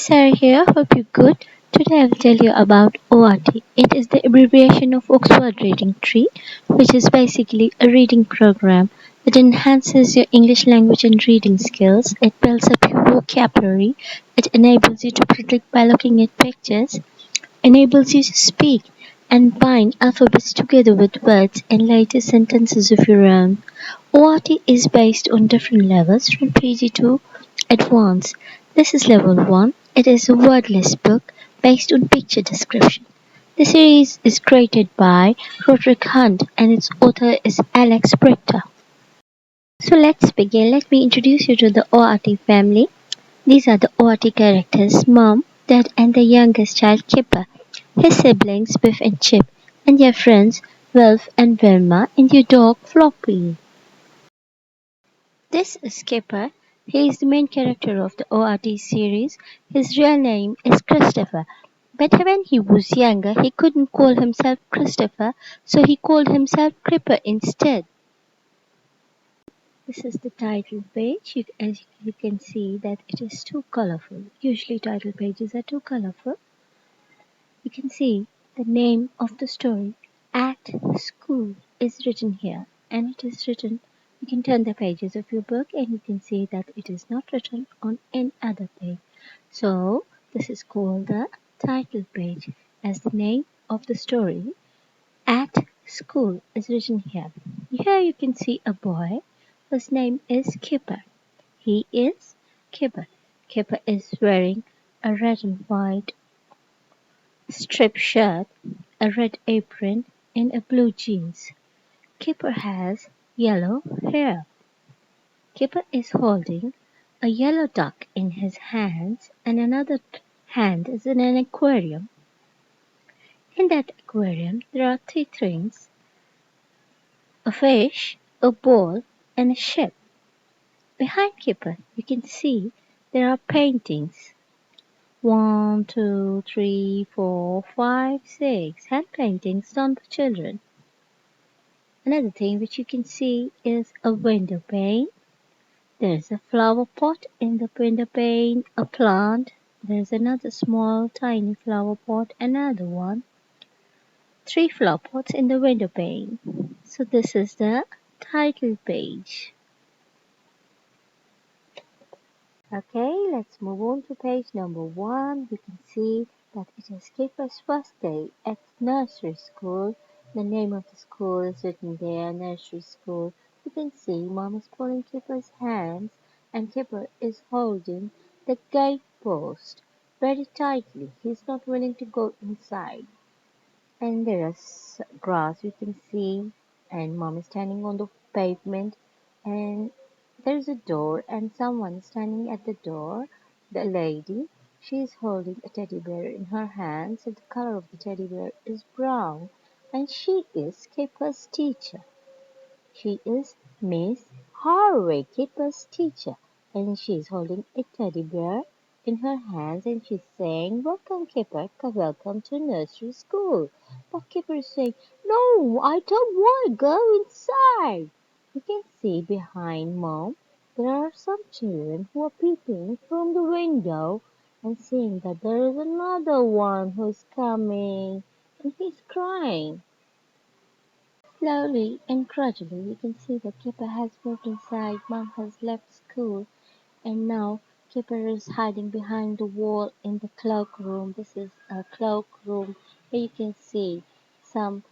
Sarah here. Hope you're good. Today I will tell you about ORT. It is the abbreviation of Oxford Reading Tree, which is basically a reading program that enhances your English language and reading skills. It builds up your vocabulary. It enables you to predict by looking at pictures, enables you to speak and bind alphabets together with words and later sentences of your own. ORT is based on different levels from PG to Advanced. This is level 1. It is a wordless book based on picture description. The series is created by Roderick Hunt and its author is Alex Brichter. So let's begin. Let me introduce you to the ORT family. These are the ORT characters: Mom, Dad, and the youngest child, Kipper, his siblings, Biff and Chip, and their friends, Wilf and Wilma, and their dog, Floppy. This is Kipper. He is the main character of the ORT series. His real name is Christopher, but when he was younger, he couldn't call himself Christopher, so he called himself Cripper instead. This is the title page. As you can see that it is too colorful. Usually title pages are too colorful. You can see the name of the story, At School, is written here, and it is written. You can turn the pages of your book and you can see that it is not written on any other page. So this is called the title page, as the name of the story, At School, is written here. Here you can see a boy whose name is Kipper. He is Kipper. Kipper is wearing a red and white striped shirt, a red apron, and a blue jeans. Kipper has yellow hair. Kipper is holding a yellow duck in his hands and another hand is in an aquarium. In that aquarium there are three things: a fish, a ball, and a ship. Behind Kipper you can see there are paintings. 1, 2, 3, 4, 5, 6 hand paintings done by children. Another thing which you can see is a window pane. There's a flower pot in the window pane, a plant. There's another small tiny flower pot, another one. Three flower pots in the window pane. So this is the title page. Okay, let's move on to page number 1. You can see that it is Kipper's first day at nursery school. The name of the school is written there, nursery school. You can see Mom is pulling Kipper's hands and Kipper is holding the gate post very tightly. He's not willing to go inside. And there is grass you can see, and Mom is standing on the pavement, and there's a door and someone is standing at the door. The lady, she is holding a teddy bear in her hands, and the color of the teddy bear is brown, and she is Kipper's teacher. She is Miss Harvey, Kipper's teacher, and she is holding a teddy bear in her hands and she's saying, "Welcome, Kipper, welcome to nursery school." But Kipper is saying, "No, I don't want to go inside." You can see behind Mom, there are some children who are peeping from the window and seeing that there is another one who is coming and he's crying. Slowly and gradually you can see that Kipper has moved inside. Mom has left school and now Kipper is hiding behind the wall in the cloakroom. This is a cloakroom. Here you can see some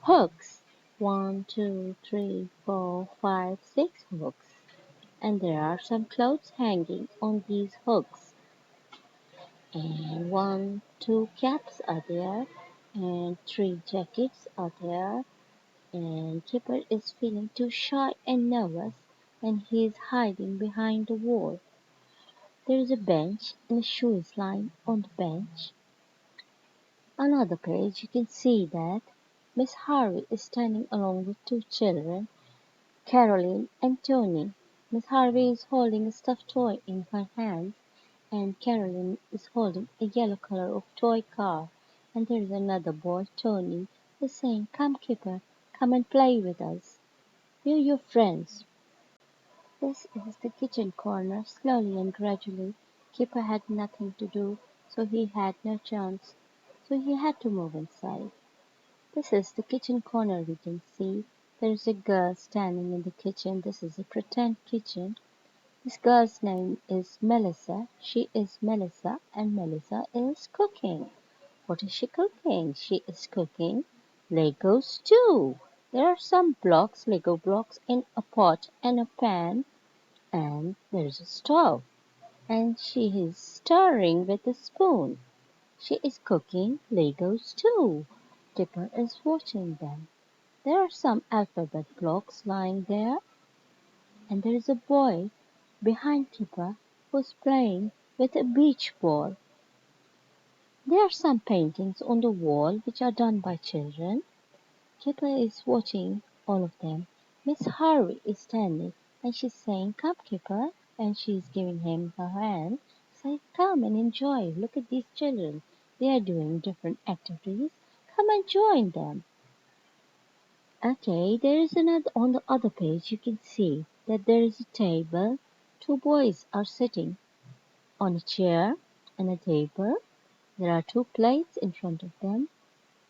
hooks. 1, 2, 3, 4, 5, 6 hooks. And there are some clothes hanging on these hooks. And 1, 2 caps are there. And 3 jackets are there. And Kipper is feeling too shy and nervous, and he is hiding behind the wall. There is a bench and a shoe is lying on the bench. Another page you can see that Miss Harvey is standing along with two children, Caroline and Tony. Miss Harvey is holding a stuffed toy in her hands, and Caroline is holding a yellow color of toy car. And there is another boy, Tony, who is saying, "Come, Kipper, come and play with us. We're your friends." This is the kitchen corner. Slowly and gradually, Kipper had nothing to do, so he had no chance. So he had to move inside. This is the kitchen corner we can see. There is a girl standing in the kitchen. This is a pretend kitchen. This girl's name is Melissa. She is Melissa and Melissa is cooking. What is she cooking? She is cooking Lego stew. There are some blocks, Lego blocks in a pot and a pan and there is a stove. And she is stirring with a spoon. She is cooking Lego stew. Kipper is watching them. There are some alphabet blocks lying there, and there is a boy behind Kipper who's playing with a beach ball. There are some paintings on the wall which are done by children. Kipper is watching all of them. Miss Harvey is standing and she's saying, "Come, Kipper," and she's giving him her hand. Say, "Come and enjoy. Look at these children. They are doing different activities. Come and join them." Okay, there is another on the other page. You can see that there is a table. Two boys are sitting on a chair and a table. There are two plates in front of them.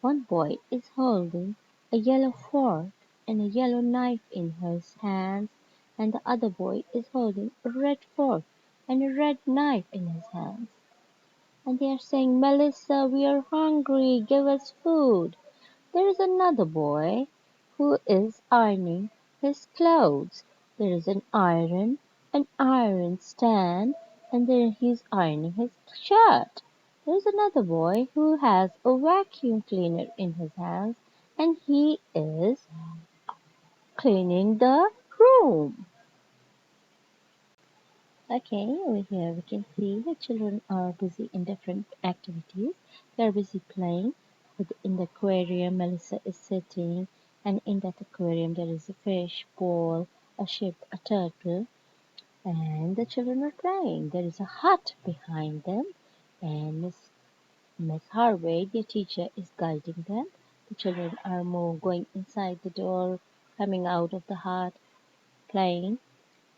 One boy is holding a yellow fork and a yellow knife in his hands, and the other boy is holding a red fork and a red knife in his hands. And they are saying, "Melissa, we are hungry. Give us food." There is another boy who is ironing his clothes. There is an iron stand, and there he is ironing his shirt. There is another boy who has a vacuum cleaner in his hands, and he is cleaning the room. Okay, over here we can see the children are busy in different activities. They are busy playing. In the aquarium, Melissa is sitting, and in that aquarium there is a fish, ball, a ship, a turtle, and the children are playing. There is a hut behind them, and Miss Harvey, the teacher, is guiding them. The children are more going inside the door, coming out of the hut, playing.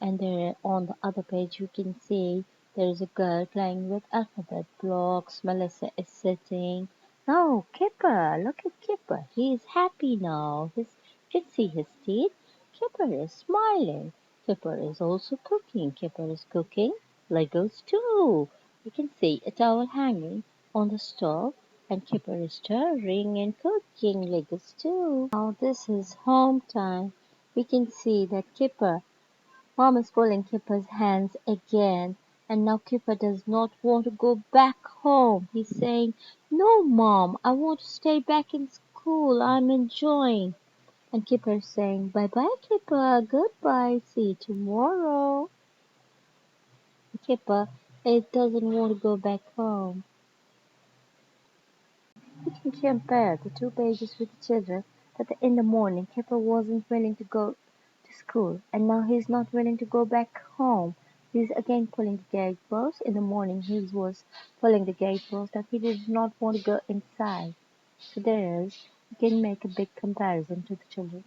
And there on the other page you can see there is a girl playing with alphabet blocks. Melissa is sitting. Now Kipper, look at Kipper. He is happy now. You can see his teeth. Kipper is smiling. Kipper is also cooking. Kipper is cooking Legos too. You can see a towel hanging on the stove and Kipper is stirring and cooking Legos too. Now this is home time. We can see that Kipper Mom is pulling Kipper's hands again, and now Kipper does not want to go back home. He's saying, "No, Mom, I want to stay back in school. I'm enjoying." And Kipper is saying, "Bye bye, Kipper. Goodbye. See you tomorrow." Kipper, it doesn't want to go back home. We can compare the two pages with the children that in the morning Kipper wasn't willing to go to school and now he's not willing to go back home. He's again pulling the gate post. In the morning he was pulling the gate post that he did not want to go inside. So there is, you can make a big comparison to the children.